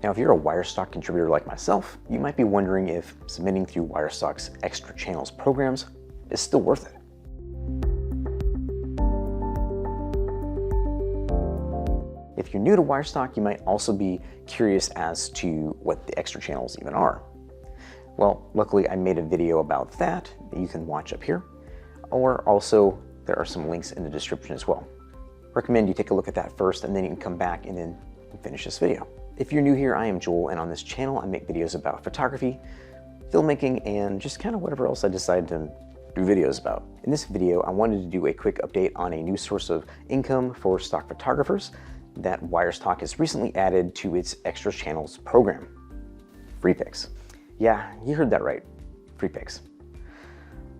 Now, if you're a Wirestock contributor like myself, you might be wondering if submitting through Wirestock's extra channels programs is still worth it. If you're new to Wirestock, you might also be curious as to what the extra channels even are. Well, luckily I made a video about that you can watch up here, or also there are some links in the description as well. Recommend you take a look at that first, and then you can come back and then finish this video. If you're new here, I am Joel, and on this channel I make videos about photography, filmmaking, and just kind of whatever else I decide to do videos about. In this video, I wanted to do a quick update on a new source of income for stock photographers that Wirestock has recently added to its extra channels program, free pics. Yeah, you heard that right, free pics.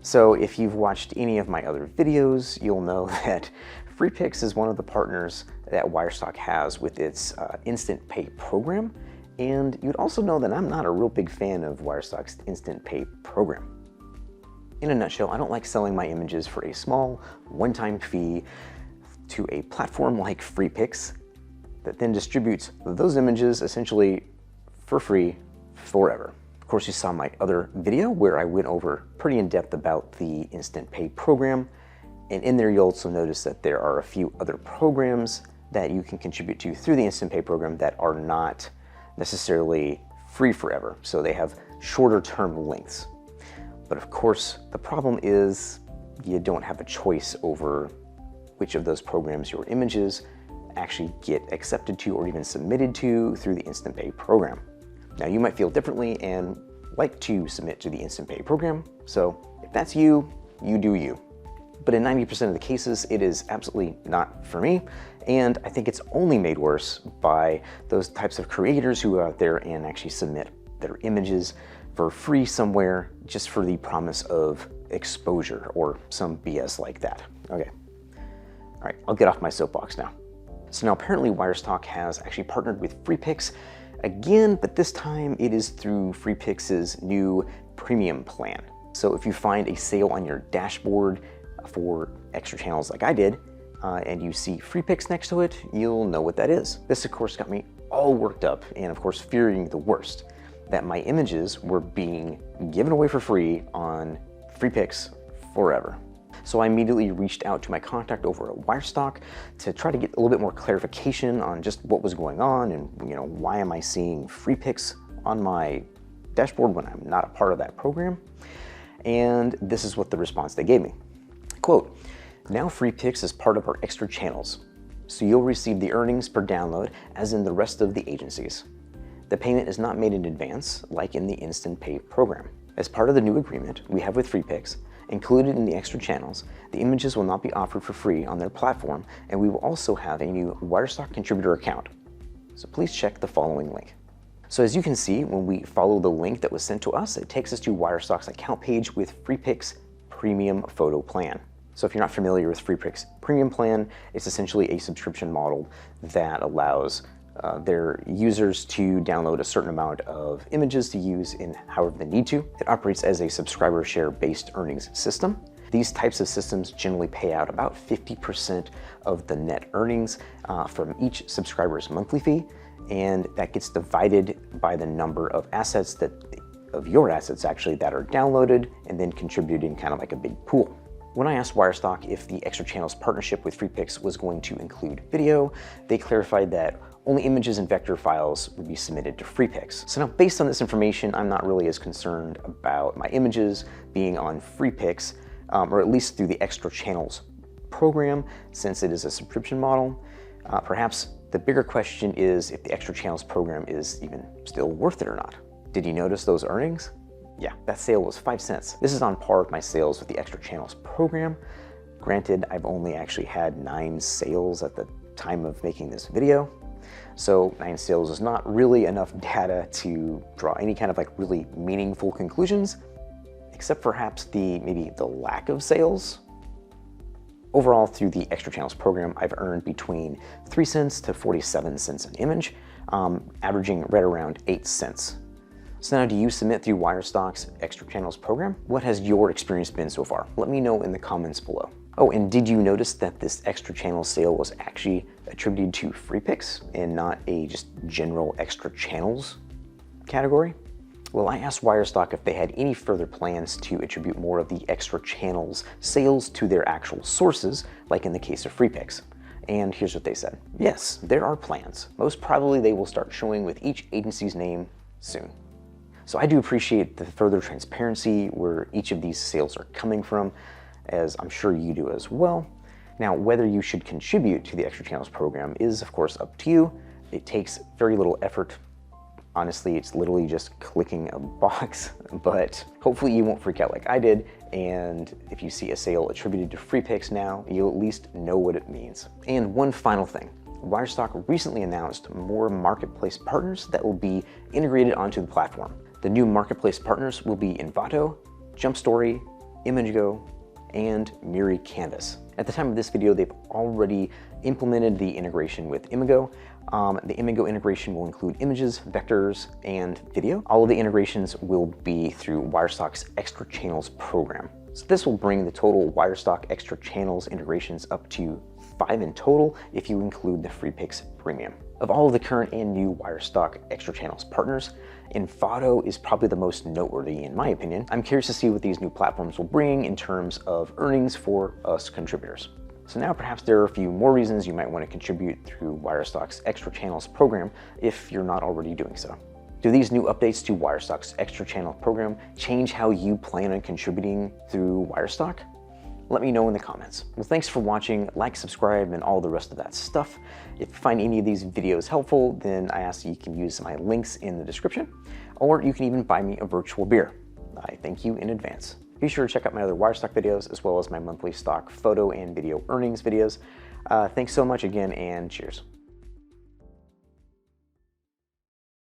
So if you've watched any of my other videos, you'll know that free pics is one of the partners that Wirestock has with its instant pay program. And you'd also know that I'm not a real big fan of Wirestock's instant pay program. In a nutshell, I don't like selling my images for a small one-time fee to a platform like Free Pics that then distributes those images essentially for free forever. Of course, you saw my other video where I went over pretty in depth about the instant pay program. And in there, you'll also notice that there are a few other programs that you can contribute to through the instant pay program that are not necessarily free forever. So they have shorter term lengths. But of course, the problem is you don't have a choice over which of those programs your images actually get accepted to or even submitted to through the instant pay program. Now, you might feel differently and like to submit to the instant pay program. So if that's you, you do you. But in 90% of the cases, it is absolutely not for me. And I think it's only made worse by those types of creators who are out there and actually submit their images for free somewhere just for the promise of exposure or some BS like that. Okay. All right, I'll get off my soapbox now. So now apparently Wirestock has actually partnered with Free Pics again, but this time it is through Free Pics' new premium plan. So if you find a sale on your dashboard for extra channels like I did, and you see Free Pics next to it, you'll know what that is. This of course got me all worked up and of course fearing the worst, that my images were being given away for free on Free Pics forever. So I immediately reached out to my contact over at Wirestock to try to get a little bit more clarification on just what was going on and, you know, why am I seeing Free Pics on my dashboard when I'm not a part of that program? And this is what the response they gave me. Quote, now Free Pics is part of our extra channels, so you'll receive the earnings per download as in the rest of the agencies. The payment is not made in advance like in the instant pay program. As part of the new agreement we have with Free Pics, included in the extra channels, the images will not be offered for free on their platform, and we will also have a new Wirestock contributor account. So please check the following link. So as you can see, when we follow the link that was sent to us, it takes us to Wirestock's account page with Free Pics Premium Photo Plan. So if you're not familiar with Free Pics Premium Plan, it's essentially a subscription model that allows their users to download a certain amount of images to use in however they need to. It operates as a subscriber share based earnings system. These types of systems generally pay out about 50% of the net earnings from each subscriber's monthly fee, and that gets divided by the number of assets of your assets actually that are downloaded and then contributed in kind of like a big pool. When I asked Wirestock if the extra channels partnership with Free Pics was going to include video, they clarified that only images and vector files would be submitted to Free Pics. So now based on this information, I'm not really as concerned about my images being on Free Pics, or at least through the extra channels program, since it is a subscription model. Perhaps the bigger question is if the extra channels program is even still worth it or not. Did you notice those earnings? Yeah, that sale was 5 cents. This is on par with my sales with the extra channels program. Granted, I've only actually had 9 sales at the time of making this video. So 9 sales is not really enough data to draw any kind of like really meaningful conclusions, except perhaps maybe the lack of sales. Overall, through the extra channels program, I've earned between 3 cents to 47 cents an image, averaging right around 8 cents. So now, do you submit through Wirestock's extra channels program? What has your experience been so far? Let me know in the comments below. Oh, and did you notice that this extra channel sale was actually attributed to free picks and not a just general extra channels category? Well, I asked Wirestock if they had any further plans to attribute more of the extra channels sales to their actual sources, like in the case of free picks. And here's what they said. Yes, there are plans. Most probably they will start showing with each agency's name soon. So I do appreciate the further transparency where each of these sales are coming from, as I'm sure you do as well. Now, whether you should contribute to the Extra Channels program is of course up to you. It takes very little effort. Honestly, it's literally just clicking a box, but hopefully you won't freak out like I did, and if you see a sale attributed to free picks now, you'll at least know what it means. And one final thing, Wirestock recently announced more marketplace partners that will be integrated onto the platform. The new marketplace partners will be Envato, JumpStory, Imago, and Miri Canvas. At the time of this video, they've already implemented the integration with Imago. The Imago integration will include images, vectors, and video. All of the integrations will be through Wirestock's Extra Channels program. So this will bring the total Wirestock Extra Channels integrations up to 5 in total if you include the Free Picks Premium. Of all of the current and new Wirestock Extra Channels partners, Envato is probably the most noteworthy in my opinion. I'm curious to see what these new platforms will bring in terms of earnings for us contributors. So now perhaps there are a few more reasons you might want to contribute through Wirestock's Extra Channels program if you're not already doing so. Do these new updates to Wirestock's Extra Channel program change how you plan on contributing through Wirestock? Let me know in the comments. Well, thanks for watching. Like, subscribe, and all the rest of that stuff. If you find any of these videos helpful, then I ask that you can use my links in the description, or you can even buy me a virtual beer. I thank you in advance. Be sure to check out my other Wirestock videos, as well as my monthly stock photo and video earnings videos. Thanks so much again, and cheers.